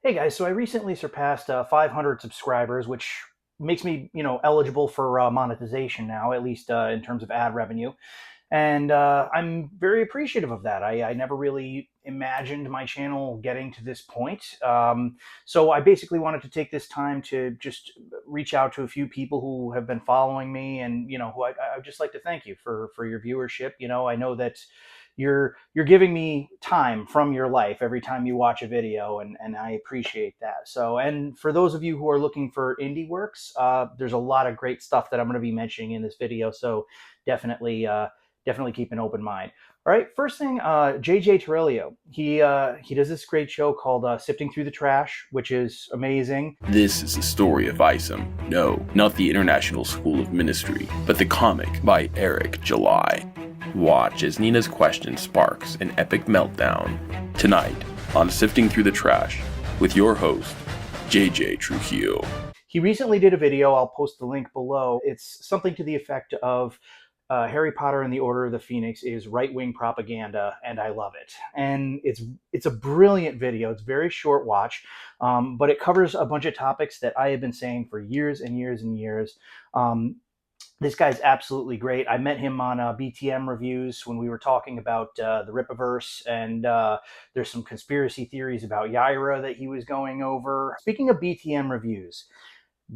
Hey guys, so I recently surpassed 500 subscribers, which makes me, eligible for monetization now, at least in terms of ad revenue. And I'm very appreciative of that. I never really imagined my channel getting to this point. So I basically wanted to take this time to just reach out to a few people who have been following me, and who I would just like to thank you for your viewership. I know that you're giving me time from your life every time you watch a video, and I appreciate that. So, and for those of you who are looking for indie works, there's a lot of great stuff that I'm going to be mentioning in this video. So definitely keep an open mind. All right, first thing, JJ Trujillo. He does this great show called Sifting Through the Trash, which is amazing. This is the story of Isom. No, not the International School of Ministry, but the comic by Eric July. Watch as Nina's question sparks an epic meltdown. Tonight on Sifting Through the Trash with your host, JJ Trujillo. He recently did a video. I'll post the link below. It's something to the effect of Harry Potter and the Order of the Phoenix is right-wing propaganda, and I love it. And it's a brilliant video. It's a very short watch, but it covers a bunch of topics that I have been saying for years and years and years. This guy's absolutely great. I met him on BTM Reviews when we were talking about the Rippaverse, and there's some conspiracy theories about Yaira that he was going over. Speaking of BTM Reviews,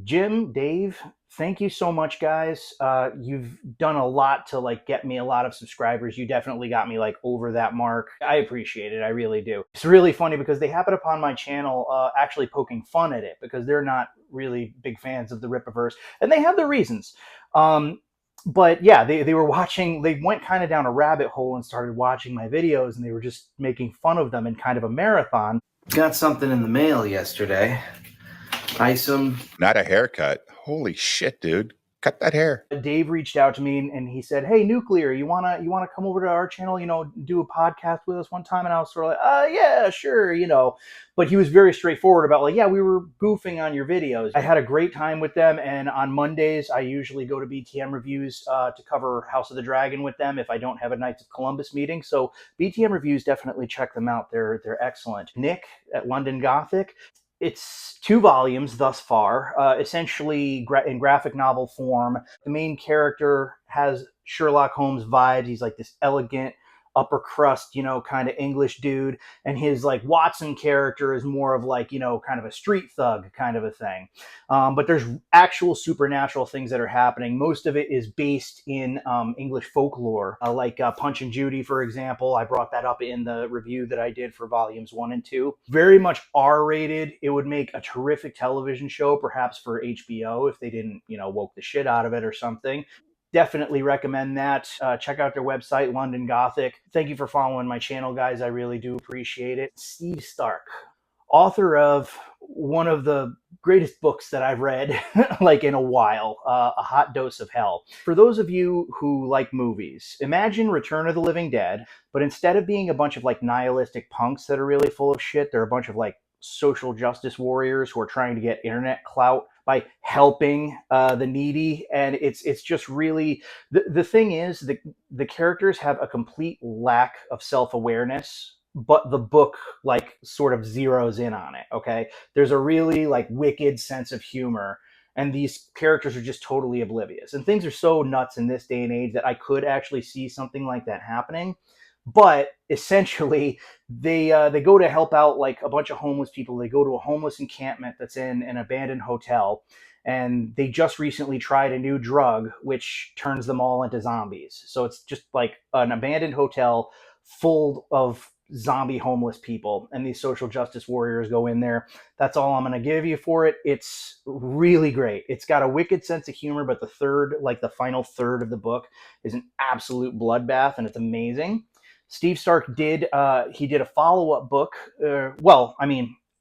Jim, Dave, thank you so much, guys. You've done a lot to get me a lot of subscribers. You definitely got me over that mark. I appreciate it. I really do. It's really funny because they happen upon my channel actually poking fun at it because they're not really big fans of the Rippaverse, and they have their reasons. But yeah, they were watching, they went kind of down a rabbit hole and started watching my videos, and they were just making fun of them in kind of a marathon. Got something in the mail yesterday. Isom. Not a haircut. Holy shit, dude. Cut that hair. Dave reached out to me and he said, "Hey, Nuclear, you wanna come over to our channel, do a podcast with us one time?" And I was sort of like, yeah, sure, But he was very straightforward about yeah, we were goofing on your videos. I had a great time with them, and on Mondays I usually go to BTM Reviews to cover House of the Dragon with them if I don't have a Knights of Columbus meeting. So BTM Reviews, definitely check them out. They're excellent. Nick at London Gothic. It's 2 volumes thus far, essentially in graphic novel form. The main character has Sherlock Holmes vibes. He's like this elegant, upper crust, kind of English dude. And his Watson character is more of kind of a street thug kind of a thing. But there's actual supernatural things that are happening. Most of it is based in English folklore, like Punch and Judy, for example. I brought that up in the review that I did for volumes 1 and 2. Very much R-rated. It would make a terrific television show, perhaps for HBO, if they didn't, woke the shit out of it or something. Definitely recommend that. Check out their website, London Gothic. Thank you for following my channel, guys. I really do appreciate it. Steve Stark, author of one of the greatest books that I've read in a while, A Hot Dose of Hell. For those of you who like movies, imagine Return of the Living Dead, but instead of being a bunch of nihilistic punks that are really full of shit, they're a bunch of social justice warriors who are trying to get internet clout by helping the needy. And it's just really, the thing is, the characters have a complete lack of self-awareness, but the book sort of zeroes in on it. Okay, there's a really wicked sense of humor, and these characters are just totally oblivious, and things are so nuts in this day and age that I could actually see something like that happening. But essentially, they go to help out a bunch of homeless people. They go to a homeless encampment that's in an abandoned hotel, and they just recently tried a new drug which turns them all into zombies. So it's just an abandoned hotel full of zombie homeless people, and these social justice warriors go in there. That's all I'm going to give you for it. It's really great. It's got a wicked sense of humor, but the final third of the book is an absolute bloodbath, and it's amazing. Steve Stark did a follow-up book.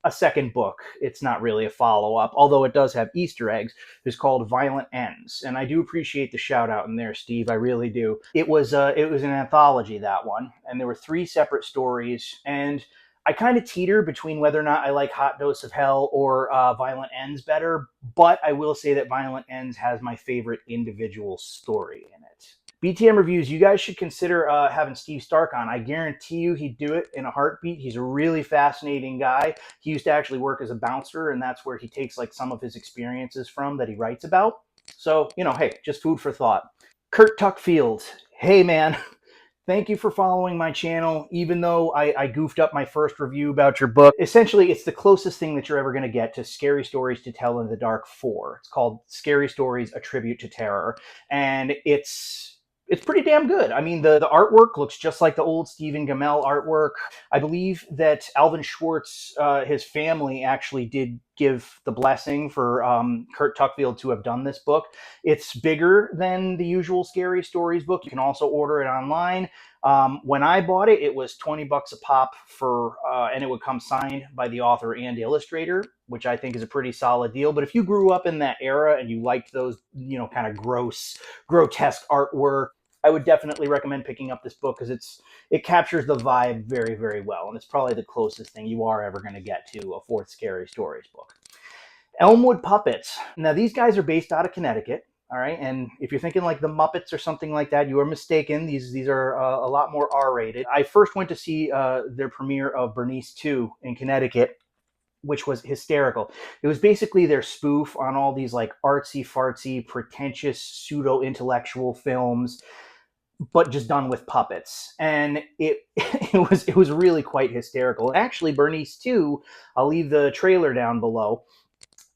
A second book. It's not really a follow-up, although it does have Easter eggs. It's called Violent Ends, and I do appreciate the shout-out in there, Steve. I really do. It was an anthology, that one, and there were 3 separate stories, and I kind of teeter between whether or not I like Hot Dose of Hell or Violent Ends better, but I will say that Violent Ends has my favorite individual story in it. BTM Reviews, you guys should consider having Steve Stark on. I guarantee you he'd do it in a heartbeat. He's a really fascinating guy. He used to actually work as a bouncer, and that's where he takes like some of his experiences from that he writes about. So, hey, just food for thought. Kurt Tuckfield, hey man, thank you for following my channel, even though I goofed up my first review about your book. Essentially, it's the closest thing that you're ever going to get to Scary Stories to Tell in the Dark 4. It's called Scary Stories, A Tribute to Terror. And it's pretty damn good. I mean, the artwork looks just like the old Stephen Gammell artwork. I believe that Alvin Schwartz, his family, actually did give the blessing for Kurt Tuckfield to have done this book. It's bigger than the usual Scary Stories book. You can also order it online. When I bought it, it was $20 a pop for, and it would come signed by the author and illustrator, which I think is a pretty solid deal. But if you grew up in that era and you liked those, kind of grotesque artwork, I would definitely recommend picking up this book because it captures the vibe very, very well. And it's probably the closest thing you are ever going to get to a fourth Scary Stories book. Elmwood Puppets. Now, these guys are based out of Connecticut. All right, and if you're thinking like the Muppets or something like that, you are mistaken. These are a lot more R-rated. I first went to see their premiere of Bernice 2 in Connecticut, which was hysterical. It was basically their spoof on all these like artsy-fartsy, pretentious, pseudo-intellectual films, but just done with puppets. And it was really quite hysterical. Actually, Bernice 2, I'll leave the trailer down below.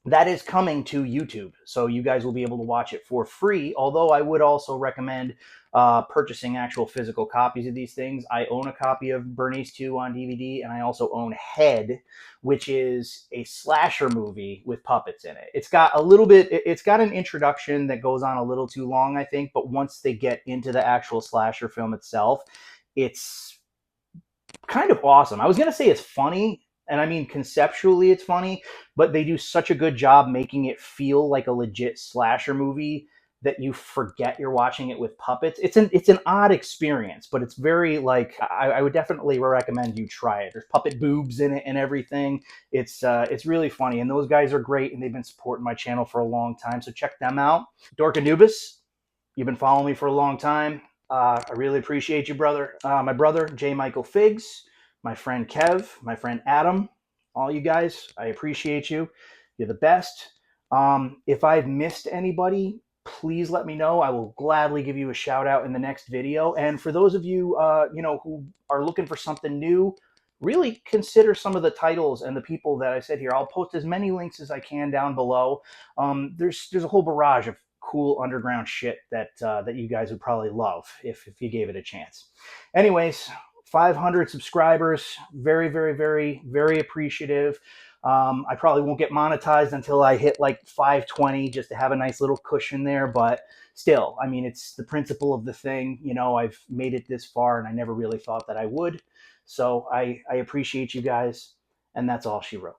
That is coming to YouTube, so you guys will be able to watch it for free, although I would also recommend purchasing actual physical copies of these things. I own a copy of Bernice 2 on DVD, and I also own Head, which is a slasher movie with puppets in it. It's got an introduction that goes on a little too long, I think, but once they get into the actual slasher film itself, it's kind of awesome. I was going to say it's funny, and I mean conceptually it's funny, but they do such a good job making it feel like a legit slasher movie that you forget you're watching it with puppets. It's an odd experience, but it's very like I would definitely recommend you try it. There's puppet boobs in it and everything. It's really funny, and those guys are great, and they've been supporting my channel for a long time, so check them out. Dork Anubis, you've been following me for a long time. I really appreciate you, brother. My brother, J. Michael Figs, my friend Kev, my friend Adam, all you guys, I appreciate you. You're the best. If I've missed anybody, please let me know. I will gladly give you a shout out in the next video. And for those of you, who are looking for something new, really consider some of the titles and the people that I said here. I'll post as many links as I can down below. There's a whole barrage of cool underground shit that you guys would probably love if you gave it a chance. Anyways, 500 subscribers, very, very, very, very appreciative. I probably won't get monetized until I hit like 520 just to have a nice little cushion there, but still, I mean, it's the principle of the thing. I've made it this far and I never really thought that I would. So I appreciate you guys, and that's all she wrote.